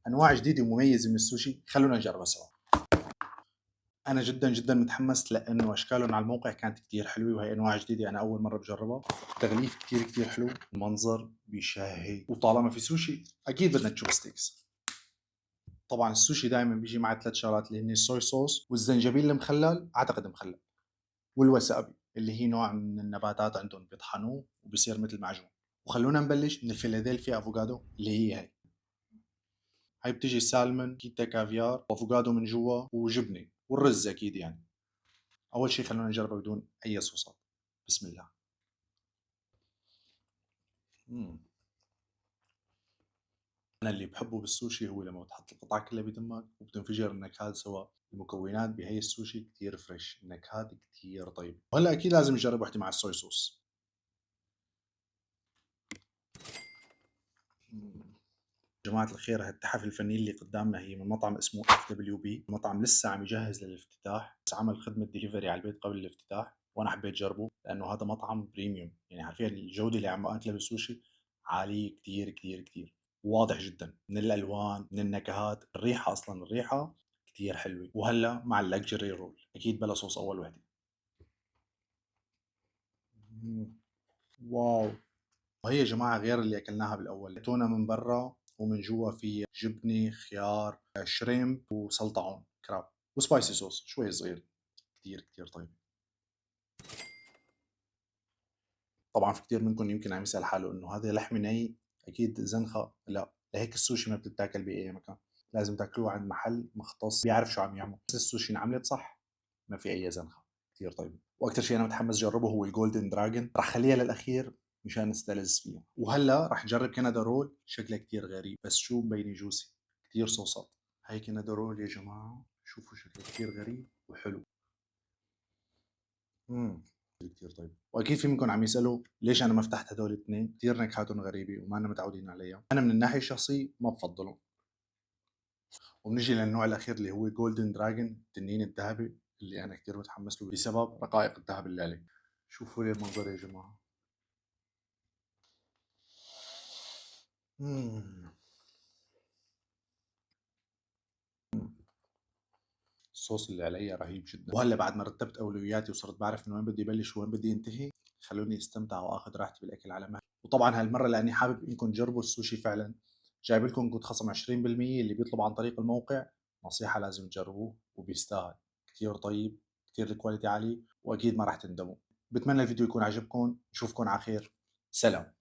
انواع جديده ومميزه من السوشي، خلونا نجربها سوا. انا جدا جدا متحمس لانه اشكالهم على الموقع كانت كتير حلوه، وهي انواع جديده انا اول مره بجربها. تغليف كتير كتير حلو، المنظر بيشهي، وطالما في سوشي اكيد بدنا نشوف ستيكس. طبعا السوشي دائما بيجي مع 3 شغلات اللي هن الصويا صوص والزنجبيل المخلل، اعتقد مخلل، والوسابي اللي هي نوع من النباتات عندهم بيطحنوه وبصير مثل معجون. وخلونا نبلش من الفيلادلفيا افوكادو اللي هي هاي بتيجي سالمون كيتا كافيار وافوكادو من جوا وجبنه والرز اكيد يعني. اول شيء خلونا نجربها بدون اي صوصات. بسم الله. مم. انا اللي بحبه بالسوشي هو لما بتحط القطع كلها بدمك وبتنفجر النكهات سوا. المكونات بهي السوشي كتير فريش، النكهات كتير طيبه، وهلا اكيد لازم نجرب وحده مع الصويا صوص. جماعة الخير، هالتحف الفنية اللي قدامنا هي من مطعم اسمه FWB. المطعم لسه عم يجهز للافتتاح، بس عمل خدمة ديليفري على البيت قبل الافتتاح، وانا حبيت جربه لانه هذا مطعم بريميوم. يعني حرفيا الجودة اللي عم اكلها بالسوشي عالية كتير كتير كتير، واضح جدا من الالوان من النكهات. الريحة اصلا الريحة كتير حلوة. وهلا مع اللكجري رول اكيد بلا صوص اول وحدة. واو. وهي يا جماعة غير اللي أكلناها بالأول، تونة من برا ومن جوا في جبنة خيار شريمب وسلطة عون كراب وسبايسي صوص شوي صغير. كتير كتير طيب. طبعا في كتير منكم يمكن عم يسأل حاله إنه هذا لحم ني أكيد زنخة. لا، لهيك السوشي ما بتتاكل بأي مكان، لازم تاكلوه عند محل مختص بيعرف شو عم يعمل. بس السوشي انعملت صح ما في أي زنخة. كتير طيب. واكثر شيء انا متحمس جربه هو الجولدن دراجون، رح خليها للاخير مشان نستلذ فيها. وهلا رح نجرب كندا رول، شكلها كتير غريب بس شو مبينه جوسي، كتير صوصات. هاي كندا رول يا جماعه، شوفوا شكلها كتير غريب وحلو. كتير طيب. واكيد في منكم عم يسالوا ليش انا ما فتحت هدول الاثنين، كثير نكهاتهم غريبه وما أنا متعودين عليها. انا من الناحيه الشخصيه ما بفضلهم. وبنجي للنوع الاخير اللي هو جولدن دراجون، التنين الذهبي، اللي انا كثير متحمس له بسبب رقائق الذهب اللي عليه. شوفوا لي المنظر يا جماعه. مم. الصوص اللي علي رهيب جدا. وهلا بعد ما رتبت اولوياتي وصرت بعرف من وين بدي بلش وين بدي انتهي، خلوني استمتع واخذ راحتي بالاكل على مهلي. وطبعا هالمره لاني حابب انكم تجربوا السوشي فعلا، جايب لكم كود خصم 20% اللي بيطلب عن طريق الموقع. نصيحه لازم تجربوه وبيستاهل. كثير طيب، كثير الكواليتي عالي، واكيد ما راح تندموا. بتمنى الفيديو يكون عجبكم، نشوفكم على خير. سلام.